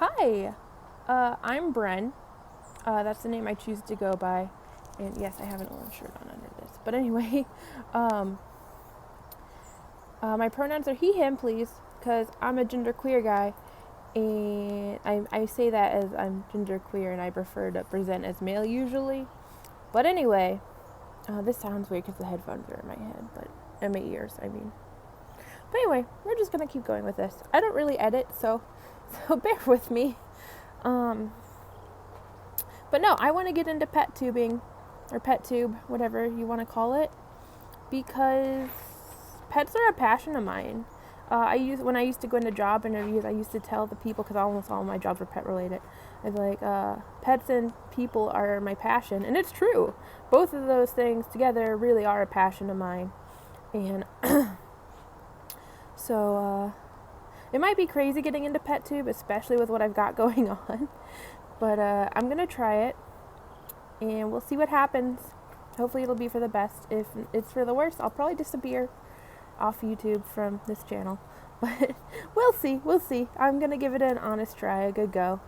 Hi, I'm Brenn. That's the name I choose to go by. And yes, I have an orange shirt on under this. But anyway, um, my pronouns are he, him, please, because I'm a genderqueer guy. And I say that as I'm genderqueer and I prefer to present as male usually. But anyway, this sounds weird because the headphones are in my head, but in my ears, I mean. But anyway, we're just going to keep going with this. I don't really edit, so bear with me. But no, I want to get into pet tubing, or pet tube, whatever you want to call it, because pets are a passion of mine. When I used to go into job interviews, I used to tell the people, because almost all my jobs were pet related, I'd be like, pets and people are my passion, and it's true. Both of those things together really are a passion of mine, and so it might be crazy getting into pet tube, especially with what I've got going on. But I'm going to try it, and we'll see what happens. Hopefully it'll be for the best. If it's for the worst, I'll probably disappear off YouTube from this channel. But we'll see. I'm going to give it an honest try, a good go.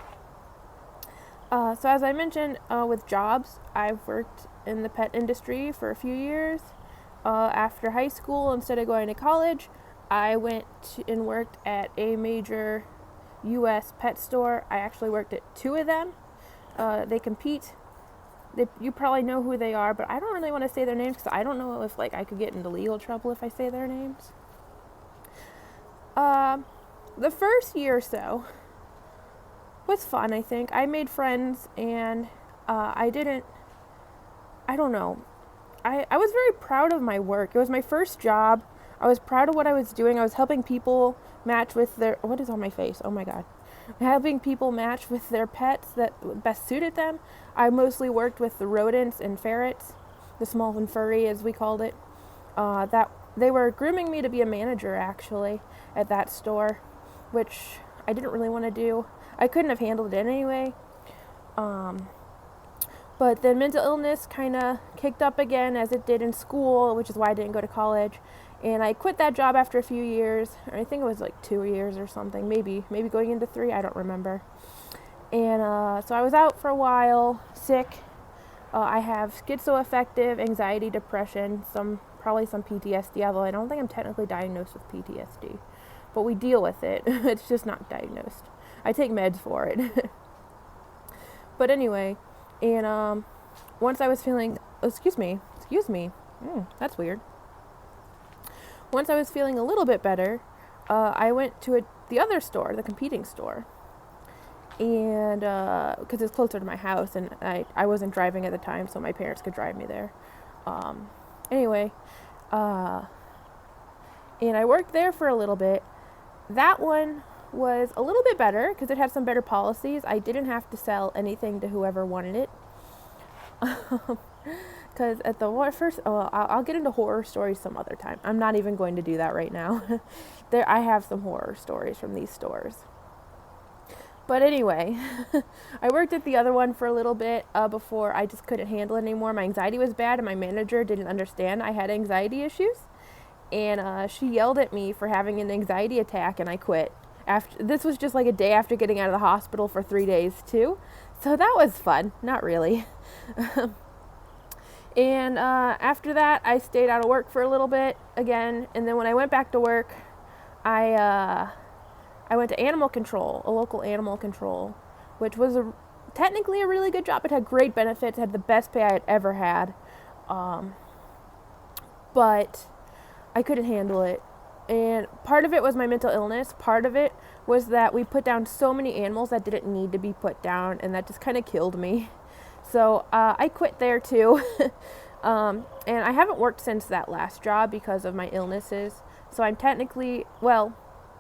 So as I mentioned, with jobs, I've worked in the pet industry for a few years. After high school, instead of going to college, I went and worked at a major U.S. pet store. I actually worked at two of them. They compete. You probably know who they are, but I don't really want to say their names because I don't know if I could get into legal trouble if I say their names. The first year or so was fun, I think. I made friends, and I don't know. I was very proud of my work. It was my first job. I was proud of what I was doing. I was helping people match with what is on my face? Oh my God. Helping people match with their pets that best suited them. I mostly worked with the rodents and ferrets, the small and furry as we called it. That they were grooming me to be a manager actually at that store, which I didn't really want to do. I couldn't have handled it anyway. But then mental illness kind of kicked up again as it did in school, which is why I didn't go to college. And I quit that job after a few years. I think it was 2 years or something, maybe going into 3, I don't remember. And so I was out for a while, sick. I have schizoaffective anxiety, depression, probably some PTSD, although I don't think I'm technically diagnosed with PTSD. But we deal with it. It's just not diagnosed. I take meds for it. But anyway, and once I was feeling, excuse me, that's weird. Once I was feeling a little bit better, I went to the other store, the competing store, and because it's closer to my house, and I wasn't driving at the time, so my parents could drive me there. Anyway, and I worked there for a little bit. That one was a little bit better because it had some better policies. I didn't have to sell anything to whoever wanted it. Because at the first, I'll get into horror stories some other time. I'm not even going to do that right now. I have some horror stories from these stores. But anyway, I worked at the other one for a little bit before I just couldn't handle it anymore. My anxiety was bad, and my manager didn't understand I had anxiety issues. And she yelled at me for having an anxiety attack, and I quit. This was just a day after getting out of the hospital for 3 days too. So that was fun. Not really. And after that, I stayed out of work for a little bit again. And then when I went back to work, I went to animal control, a local animal control, which was technically a really good job. It had great benefits. It had the best pay I had ever had. But I couldn't handle it. And part of it was my mental illness. Part of it was that we put down so many animals that didn't need to be put down, and that just kind of killed me. So I quit there too. And I haven't worked since that last job because of my illnesses. So I'm technically,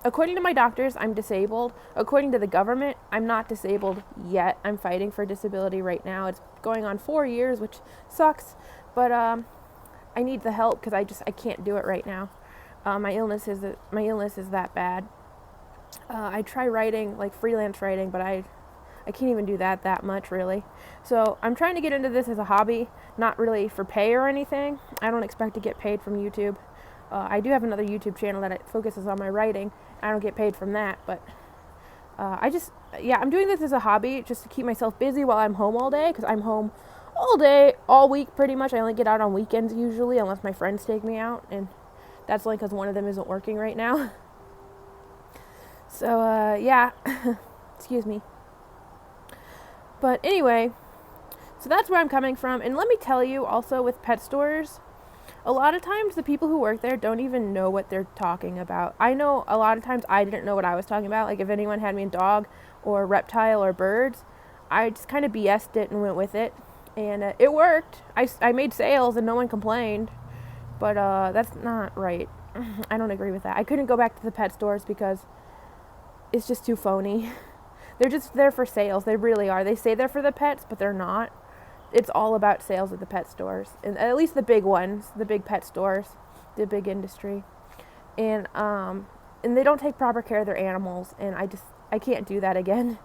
according to my doctors, I'm disabled. According to the government, I'm not disabled yet. I'm fighting for disability right now. It's going on 4 years, which sucks. But I need the help because I can't do it right now. My illness is that bad. I try writing, freelance writing, but I can't even do that much, really. So I'm trying to get into this as a hobby, not really for pay or anything. I don't expect to get paid from YouTube. I do have another YouTube channel that focuses on my writing. I don't get paid from that, but I'm doing this as a hobby just to keep myself busy while I'm home all day, because I'm home all day, all week pretty much. I only get out on weekends usually, unless my friends take me out, and that's only because one of them isn't working right now. So, yeah, excuse me. But anyway, so that's where I'm coming from. And let me tell you also, with pet stores, a lot of times the people who work there don't even know what they're talking about. I know a lot of times I didn't know what I was talking about. Like if anyone had me a dog or reptile or birds, I just kind of BS'd it and went with it. And it worked. I made sales and no one complained. But that's not right. I don't agree with that. I couldn't go back to the pet stores because it's just too phony. They're just there for sales. They really are. They say they're for the pets, but they're not. It's all about sales at the pet stores, and at least the big ones, the big pet stores, the big industry. And they don't take proper care of their animals, and I can't do that again.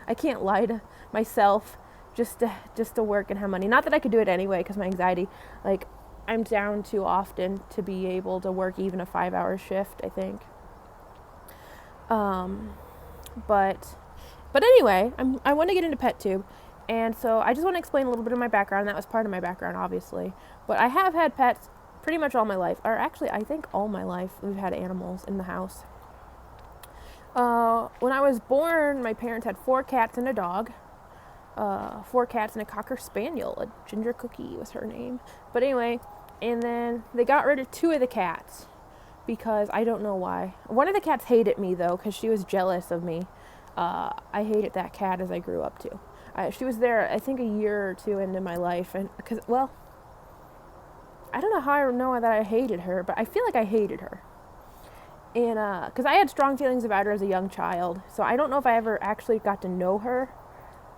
I can't lie to myself just to work and have money. Not that I could do it anyway, because my anxiety, like, I'm down too often to be able to work even a 5-hour shift, I think. But anyway, I want to get into PetTube, and so I just want to explain a little bit of my background. That was part of my background, obviously, but I have had pets pretty much all my life, or actually I think all my life we've had animals in the house. When I was born, my parents had 4 cats and a dog. 4 cats and a Cocker Spaniel. A Ginger Cookie was her name. But anyway, and then they got rid of 2 of the cats because I don't know why. One of the cats hated me, though, because she was jealous of me. I hated that cat as I grew up, too. She was there, I think, a year or 2 into my life. And because, well, I don't know how I know that I hated her, but I feel like I hated her. And because I had strong feelings about her as a young child. So I don't know if I ever actually got to know her.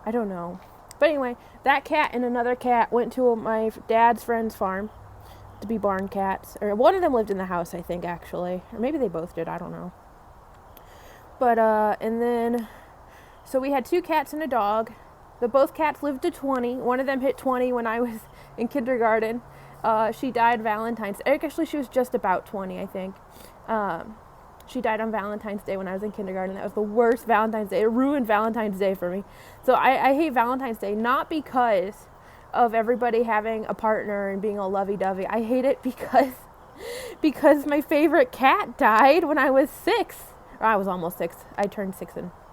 I don't know. But anyway, that cat and another cat went to my dad's friend's farm to be barn cats. Or one of them lived in the house, I think, actually. Or maybe they both did. I don't know. But, and then, so we had 2 cats and a dog. Both cats lived to 20. One of them hit 20 when I was in kindergarten. She died Valentine's Day. Actually, she was just about 20, I think. She died on Valentine's Day when I was in kindergarten. That was the worst Valentine's Day. It ruined Valentine's Day for me. So I hate Valentine's Day, not because of everybody having a partner and being all lovey-dovey. I hate it because my favorite cat died when I was 6. Or I was almost 6.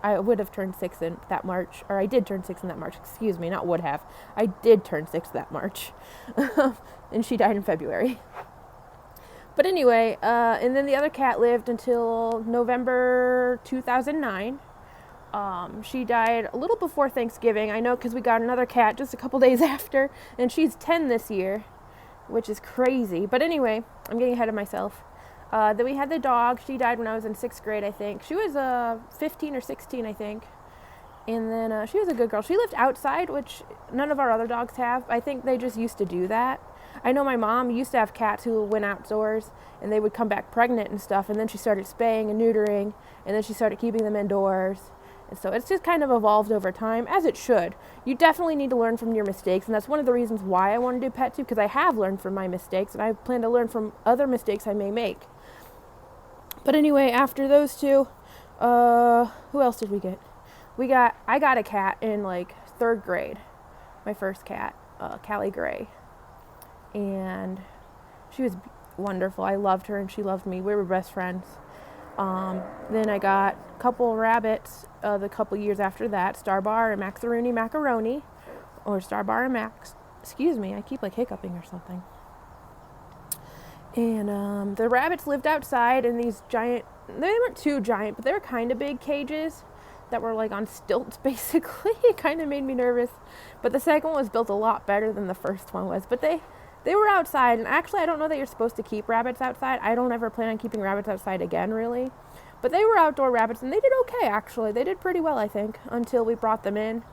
I would have turned 6 in that March. Or I did turn 6 in that March. Excuse me, not would have. I did turn 6 that March. And she died in February. But anyway, and then the other cat lived until November 2009. She died a little before Thanksgiving. I know because we got another cat just a couple days after, and she's 10 this year, which is crazy. But anyway, I'm getting ahead of myself. Then we had the dog. She died when I was in 6th grade, I think. She was 15 or 16, I think. And then she was a good girl. She lived outside, which none of our other dogs have. I think they just used to do that. I know my mom used to have cats who went outdoors and they would come back pregnant and stuff, and then she started spaying and neutering, and then she started keeping them indoors. And so it's just kind of evolved over time, as it should. You definitely need to learn from your mistakes, and that's one of the reasons why I want to do PetTube, because I have learned from my mistakes, and I plan to learn from other mistakes I may make. But anyway, after those 2, who else did we get? I got a cat in like 3rd grade, my first cat, Callie Gray. And she was wonderful. I loved her and she loved me. We were best friends. Then I got a couple rabbits the couple years after that, Starbar and Macaroni, or Starbar and Max. Excuse me, I keep like hiccuping or something. And the rabbits lived outside in these giant, they weren't too giant, but they were kind of big cages that were like on stilts, basically. It kind of made me nervous. But the second one was built a lot better than the first one was. But they were outside, and actually I don't know that you're supposed to keep rabbits outside. I don't ever plan on keeping rabbits outside again, really. But they were outdoor rabbits, and they did okay, actually. They did pretty well, I think, until we brought them in.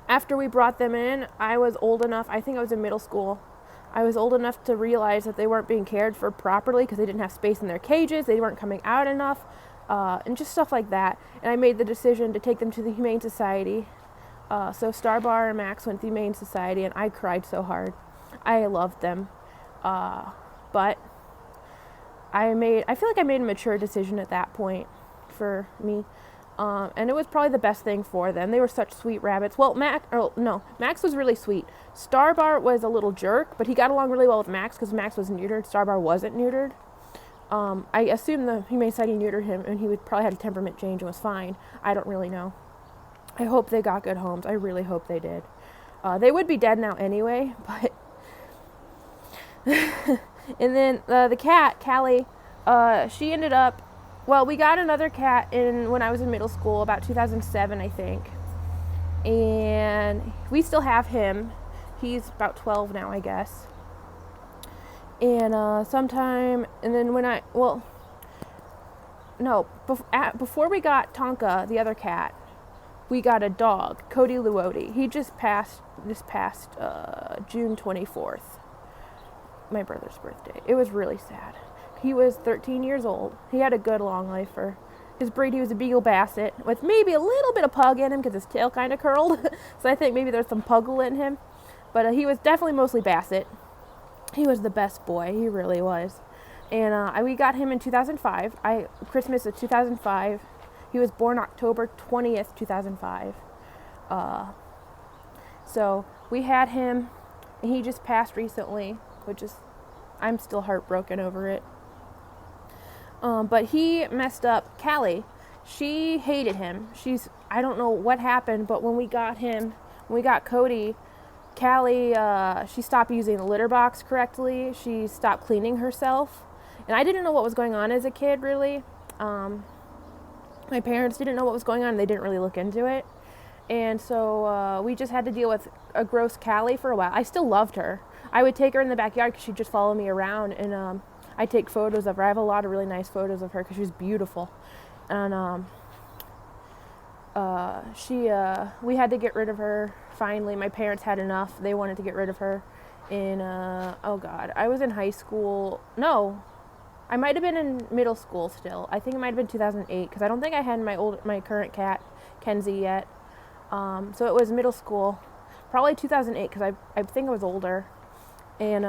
After we brought them in, I was old enough, I think I was in middle school. I was old enough to realize that they weren't being cared for properly because they didn't have space in their cages, they weren't coming out enough, and just stuff like that. And I made the decision to take them to the Humane Society. So Starbar and Max went to the Humane Society, and I cried so hard. I loved them. But I feel like I made a mature decision at that point. for me. And it was probably the best thing for them. They were such sweet rabbits. Well, Max was really sweet. Starbar was a little jerk, but he got along really well with Max because Max was neutered. Starbar wasn't neutered. I assume the Humane Society neutered him, and he would probably had a temperament change and was fine. I don't really know. I hope they got good homes. I really hope they did. They would be dead now anyway, but... And then the cat, Callie, she ended up... Well, we got another cat when I was in middle school, about 2007, I think. And we still have him. He's about 12 now, I guess. And before we got Tonka, the other cat, we got a dog, Cody Luodi. He just passed this past June 24th, my brother's birthday. It was really sad. He was 13 years old. He had a good long life for his breed. He was a Beagle Basset with maybe a little bit of pug in him because his tail kind of curled. So I think maybe there's some puggle in him. But he was definitely mostly Basset. He was the best boy. He really was. And we got him in 2005. Christmas of 2005. He was born October 20th, 2005. So we had him, and he just passed recently, which is, I'm still heartbroken over it. But he messed up Callie. She hated him. I don't know what happened, but when we got Cody, Callie, she stopped using the litter box correctly. She stopped cleaning herself. And I didn't know what was going on as a kid, really. My parents didn't know what was going on. They didn't really look into it. And so we just had to deal with a gross Callie for a while. I still loved her. I would take her in the backyard because she'd just follow me around. And I'd take photos of her. I have a lot of really nice photos of her because she's beautiful. And we had to get rid of her. Finally, my parents had enough. They wanted to get rid of her. I was in high school. No, I might have been in middle school still. I think it might have been 2008 because I don't think I had my current cat, Kenzie, yet. So it was middle school, probably 2008 because I think I was older. And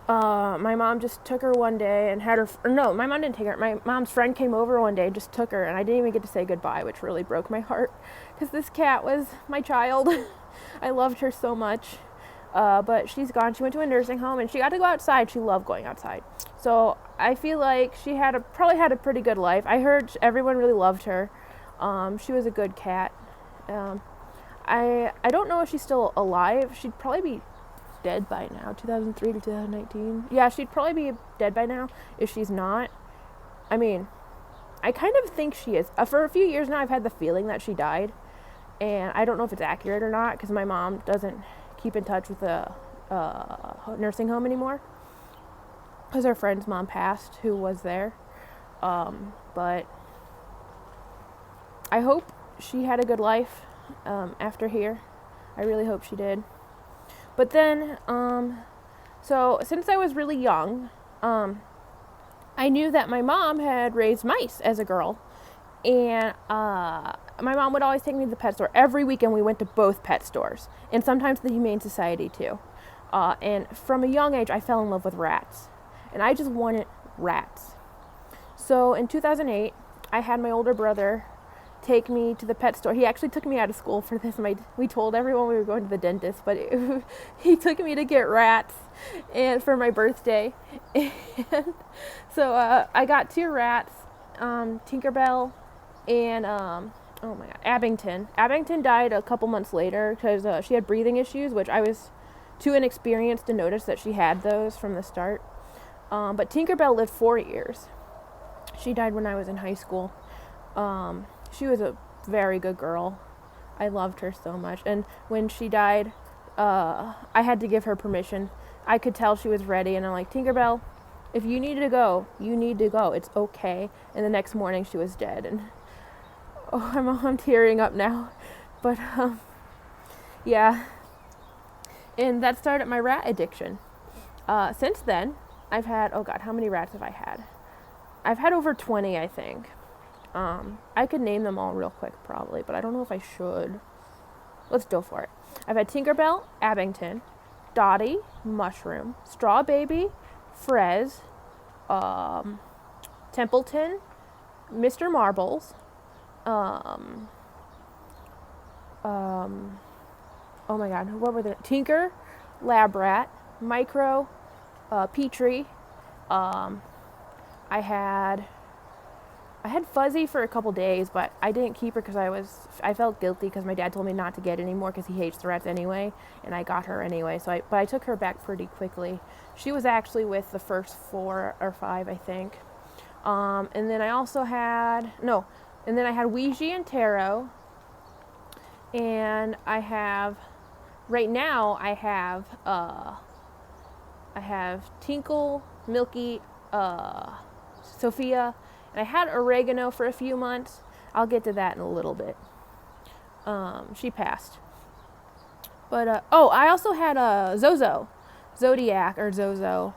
my mom just took her one day and had her. My mom didn't take her. My mom's friend came over one day and just took her, and I didn't even get to say goodbye, which really broke my heart because this cat was my child. I loved her so much. But she's gone. She went to a nursing home and she got to go outside. She loved going outside. So I feel like she probably had a pretty good life. I heard everyone really loved her. She was a good cat. I don't know if she's still alive. She'd probably be dead by now, 2003 to 2019. Yeah, she'd probably be dead by now if she's not. I mean, I kind of think she is. For a few years now, I've had the feeling that she died. And I don't know if it's accurate or not because my mom doesn't keep in touch with the nursing home anymore because her friend's mom passed who was there. But I hope she had a good life after here. I really hope she did. But then, so since I was really young, I knew that my mom had raised mice as a girl. And my mom would always take me to the pet store. Every weekend we went to both pet stores. And sometimes the Humane Society too. And from a young age, I fell in love with rats. And I just wanted rats. So in 2008, I had my older brother take me to the pet store. He actually took me out of school for this. We told everyone we were going to the dentist, but he took me to get rats and for my birthday. And so I got 2 rats, Tinkerbell and Abington. Abington died a couple months later because she had breathing issues, which I was too inexperienced to notice that she had those from the start. But Tinkerbell lived 4 years. She died when I was in high school. She was a very good girl. I loved her so much. And when she died, I had to give her permission. I could tell she was ready. And I'm like, Tinkerbell, if you need to go, you need to go. It's okay. And the next morning she was dead. And I'm tearing up now. But yeah. And that started my rat addiction. Since then, I've had, how many rats have I had? I've had over 20, I think. I could name them all real quick probably, but I don't know if I should. Let's go for it. I've had Tinkerbell, Abington, Dottie, Mushroom, Straw Baby, Frez, Templeton, Mr. Marbles, um, um, oh my God, what were the Tinker, Lab Rat, Micro, Petrie. Um, I had Fuzzy for a couple days, but I didn't keep her because I felt guilty because my dad told me not to get anymore because he hates the rats anyway, and I got her anyway. But I took her back pretty quickly. She was actually with the first 4 or 5, I think. And then I also had I had Ouija and Tarot, and I have right now I have Tinkle, Milky, Sophia, and I had Oregano for a few months. I'll get to that in a little bit. She passed. But, I also had Zozo, Zodiac, or Zozo.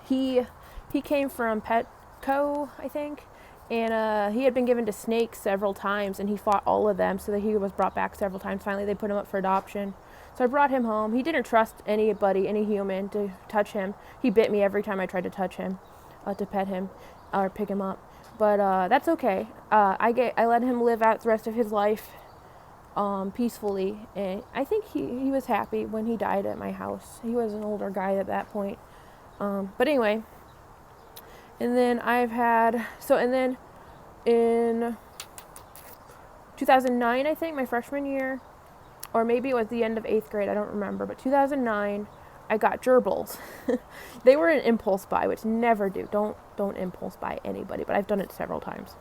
He came from Petco, I think, and he had been given to snakes several times, and he fought all of them, so that he was brought back several times. Finally, they put him up for adoption. So I brought him home. He didn't trust anybody, any human, to touch him. He bit me every time I tried to touch him, to pet him or pick him up. But that's okay. I let him live out the rest of his life peacefully, and I think he was happy when he died at my house. He was an older guy at that point. But anyway, and then in 2009, I think, my freshman year, or maybe it was the end of 8th grade, I don't remember, but 2009, I got gerbils. They were an impulse buy, which never do. Don't impulse buy anybody, but I've done it several times.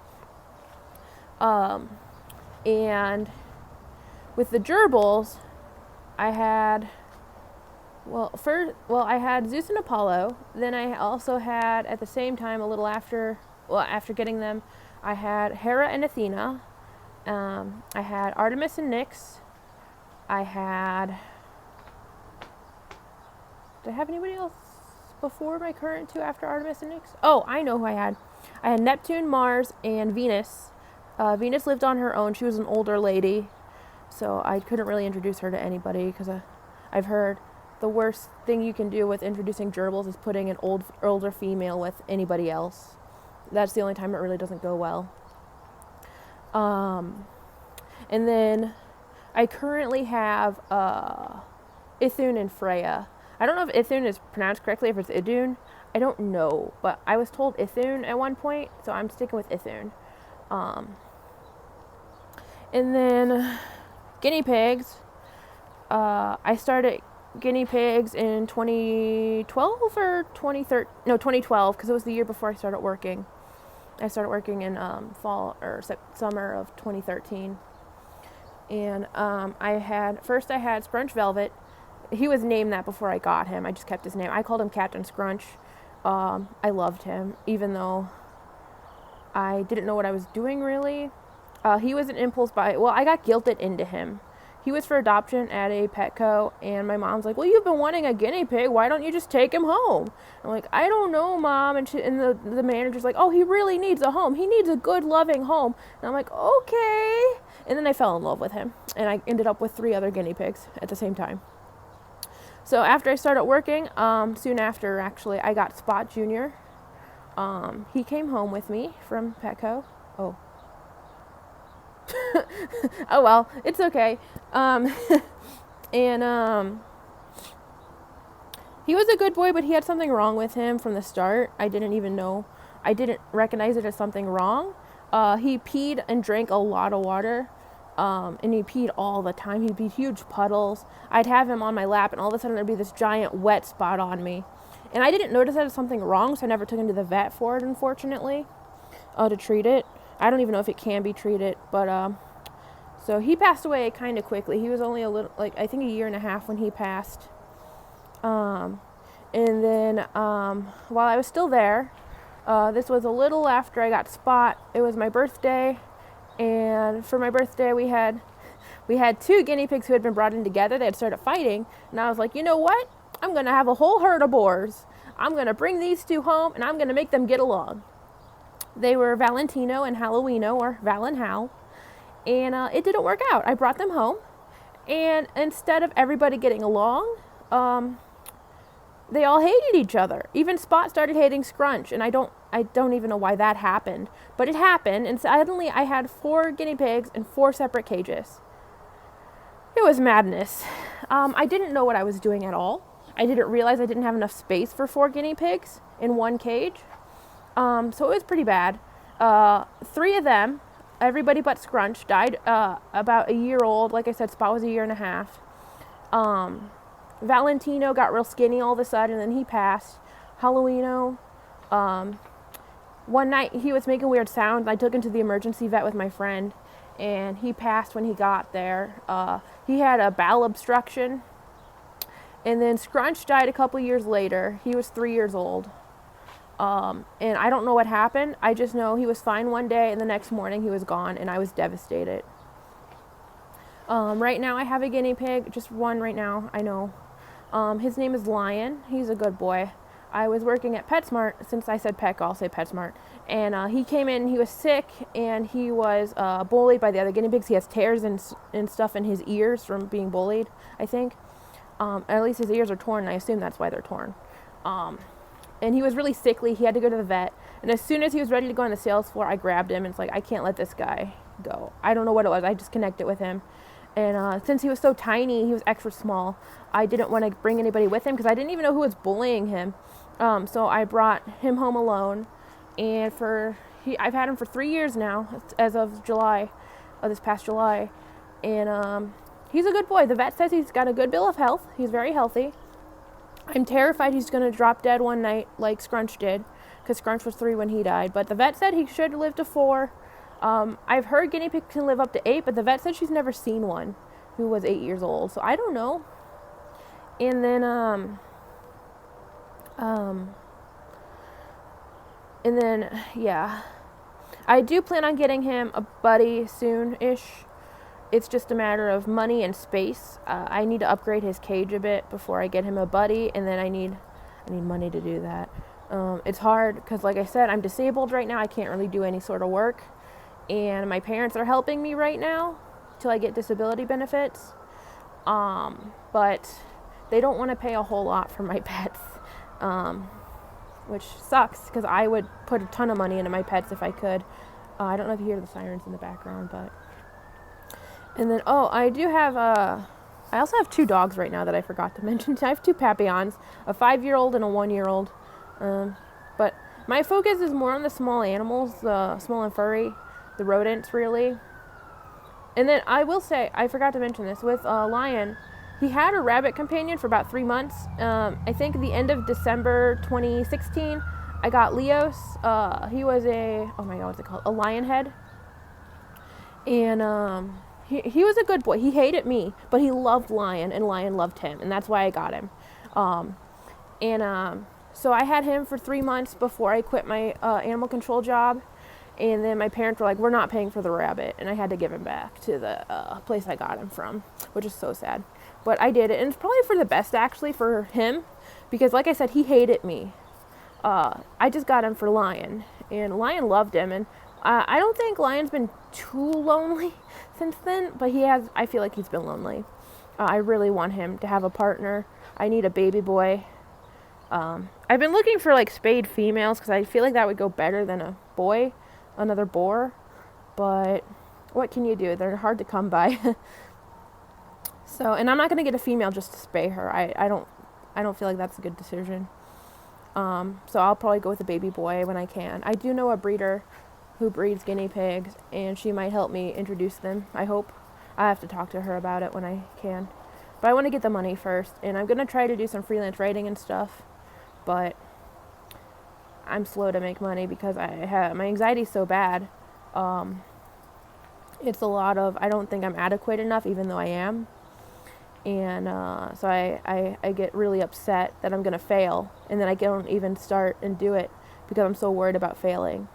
And with the gerbils, I had Zeus and Apollo. Then I also had, at the same time, a little after getting them, I had Hera and Athena. I had Artemis and Nyx. Did I have anybody else before my current 2 after Artemis and Nyx? Oh, I know who I had. I had Neptune, Mars, and Venus. Venus lived on her own. She was an older lady, so I couldn't really introduce her to anybody because I've heard the worst thing you can do with introducing gerbils is putting an older female with anybody else. That's the only time it really doesn't go well. And then I currently have Ithun and Freya. I don't know if Ithun is pronounced correctly, if it's Idun. I don't know, but I was told Ithun at one point, so I'm sticking with Ithun. And then guinea pigs. I started guinea pigs in 2012 or 2013. No, 2012, because it was the year before I started working. I started working in fall or summer of 2013. And I had Scrunch Velvet. He was named that before I got him. I just kept his name. I called him Captain Scrunch. I loved him, even though I didn't know what I was doing really. He was an impulse buy. Well, I got guilted into him. He was for adoption at a Petco, and my mom's like, well, you've been wanting a guinea pig. Why don't you just take him home? I'm like, I don't know, Mom. And the manager's like, oh, he really needs a home. He needs a good, loving home. And I'm like, okay. And then I fell in love with him, and I ended up with 3 other guinea pigs at the same time. So after I started working, soon after, actually, I got Spot Jr. He came home with me from Petco. Oh. Oh well, it's okay. And he was a good boy, but he had something wrong with him from the start. I didn't recognize it as something wrong. He peed and drank a lot of water, and he peed all the time. He'd be huge puddles. I'd have him on my lap, and all of a sudden there'd be this giant wet spot on me, and I didn't notice that as something wrong, so I never took him to the vet for it, unfortunately, to treat it. I don't even know if it can be treated, but so he passed away kind of quickly. He was only I think a year and a half when he passed. And then while I was still there, this was a little after I got Spot. It was my birthday, and for my birthday we had 2 guinea pigs who had been brought in together. They had started fighting, and I was like, you know what? I'm gonna have a whole herd of boars. I'm gonna bring these 2 home, and I'm gonna make them get along. They were Valentino and Halloweeno, or Val and Hal, and it didn't work out. I brought them home, and instead of everybody getting along, they all hated each other. Even Spot started hating Scrunch, and I don't even know why that happened, but it happened. And suddenly I had 4 guinea pigs in 4 separate cages. It was madness. I didn't know what I was doing at all. I didn't realize I didn't have enough space for 4 guinea pigs in one cage. So it was pretty bad. 3 of them, everybody but Scrunch, died about a year old. Like I said, Spot was a year and a half. Valentino got real skinny all of a sudden, and then he passed. Halloweeno, one night he was making weird sounds. I took him to the emergency vet with my friend, and he passed when he got there. He had a bowel obstruction. And then Scrunch died a couple years later. He was 3 years old. And I don't know what happened. I just know he was fine one day, and the next morning he was gone, and I was devastated. Right now I have a guinea pig, just one right now, I know. His name is Lion. He's a good boy. I was working at PetSmart. Since I said Petco, I'll say PetSmart. And he came in, he was sick, and he was bullied by the other guinea pigs. He has tears and stuff in his ears from being bullied, I think. At least his ears are torn, and I assume that's why they're torn. And he was really sickly. He had to go to the vet. And as soon as he was ready to go on the sales floor, I grabbed him, and it's like, I can't let this guy go. I don't know what it was. I just connected with him. And since he was so tiny, he was extra small, I didn't want to bring anybody with him because I didn't even know who was bullying him. So I brought him home alone. And I've had him for 3 years now, as of this past July. And he's a good boy. The vet says he's got a good bill of health. He's very healthy. I'm terrified he's going to drop dead one night like Scrunch did, because Scrunch was 3 when he died. But the vet said he should live to 4. I've heard guinea pigs can live up to 8, but the vet said she's never seen one who was 8 years old. So I don't know. And then, yeah. I do plan on getting him a buddy soon-ish. It's just a matter of money and space. I need to upgrade his cage a bit before I get him a buddy, and then I need money to do that. It's hard because, like I said, I'm disabled right now. I can't really do any sort of work, and my parents are helping me right now till I get disability benefits. But they don't want to pay a whole lot for my pets, which sucks because I would put a ton of money into my pets if I could. I don't know if you hear the sirens in the background, but. And then, I do have, I also have 2 dogs right now that I forgot to mention. I have 2 Papillons, a 5-year-old and a 1-year-old. But my focus is more on the small animals, the small and furry, the rodents, really. And then I will say, I forgot to mention this, with Lion, he had a rabbit companion for about 3 months. I think at the end of December 2016, I got Leos. He was what's it called? A lion head. And, He was a good boy. He hated me, but he loved Lion, and Lion loved him, and that's why I got him. So I had him for 3 months before I quit my animal control job, and then my parents were like, we're not paying for the rabbit, and I had to give him back to the place I got him from, which is so sad. But I did it, and it's probably for the best, actually, for him, because like I said, he hated me. I just got him for Lion, and Lion loved him, and I don't think Lion's been too lonely since then, but I feel like he's been lonely. I really want him to have a partner. I need a baby boy. I've been looking for like spayed females because I feel like that would go better than a boy, another boar, but what can you do? They're hard to come by. So, and I'm not going to get a female just to spay her. I don't feel like that's a good decision. So I'll probably go with a baby boy when I can. I do know a breeder who breeds guinea pigs, and she might help me introduce them, I hope. I have to talk to her about it when I can. But I want to get the money first, and I'm going to try to do some freelance writing and stuff, but I'm slow to make money because my anxiety's so bad. It's a lot of, I don't think I'm adequate enough, even though I am. And so I get really upset that I'm going to fail, and then I don't even start and do it because I'm so worried about failing.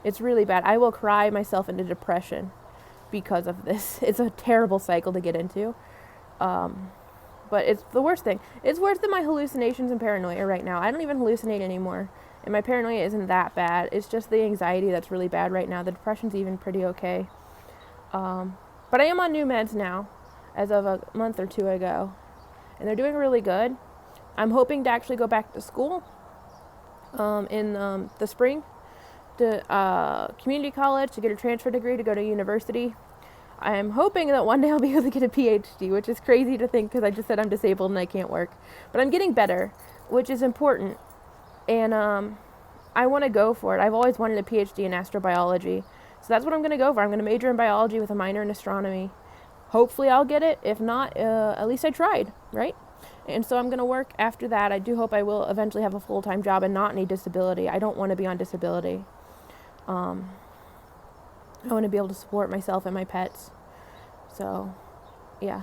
It's really bad. I will cry myself into depression because of this. It's a terrible cycle to get into. But it's the worst thing. It's worse than my hallucinations and paranoia right now. I don't even hallucinate anymore. And my paranoia isn't that bad. It's just the anxiety that's really bad right now. The depression's even pretty okay. But I am on new meds now, as of a month or 2 ago. And they're doing really good. I'm hoping to actually go back to school in the spring to community college to get a transfer degree to go to university. I'm hoping that one day I'll be able to get a PhD, which is crazy to think because I just said I'm disabled and I can't work. But I'm getting better, which is important. And I want to go for it. I've always wanted a PhD in astrobiology. So that's what I'm going to go for. I'm going to major in biology with a minor in astronomy. Hopefully I'll get it. If not, at least I tried, right? And so I'm going to work after that. I do hope I will eventually have a full-time job and not need disability. I don't want to be on disability. I want to be able to support myself and my pets. So, yeah.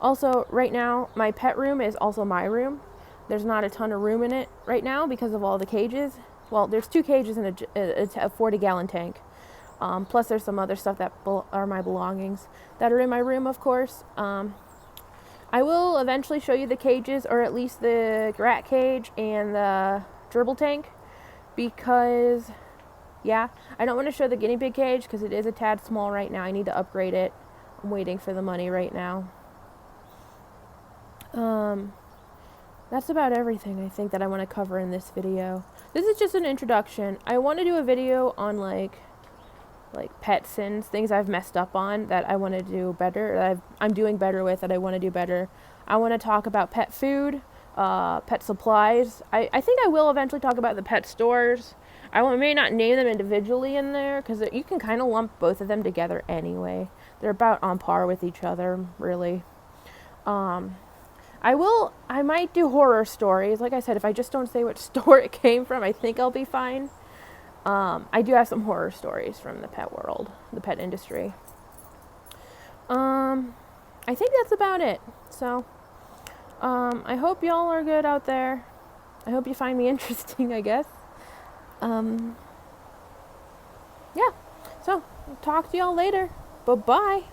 Also, right now, my pet room is also my room. There's not a ton of room in it right now because of all the cages. Well, there's 2 cages and a 40-gallon tank. Plus, there's some other stuff that are my belongings that are in my room, of course. I will eventually show you the cages, or at least the rat cage and the gerbil tank, because, yeah, I don't want to show the guinea pig cage because it is a tad small right now. I need to upgrade it. I'm waiting for the money right now. That's about everything I think that I want to cover in this video. This is just an introduction. I want to do a video on like pet sins, things I've messed up on that I want to do better, that I'm doing better with, that I want to do better. I want to talk about pet food, pet supplies. I think I will eventually talk about the pet stores. I may not name them individually in there because you can kind of lump both of them together anyway. They're about on par with each other, really. I might do horror stories. Like I said, if I just don't say which store it came from, I think I'll be fine. I do have some horror stories from the pet world, the pet industry. I think that's about it. So, I hope y'all are good out there. I hope you find me interesting, I guess. Yeah. So, talk to y'all later. Bye-bye.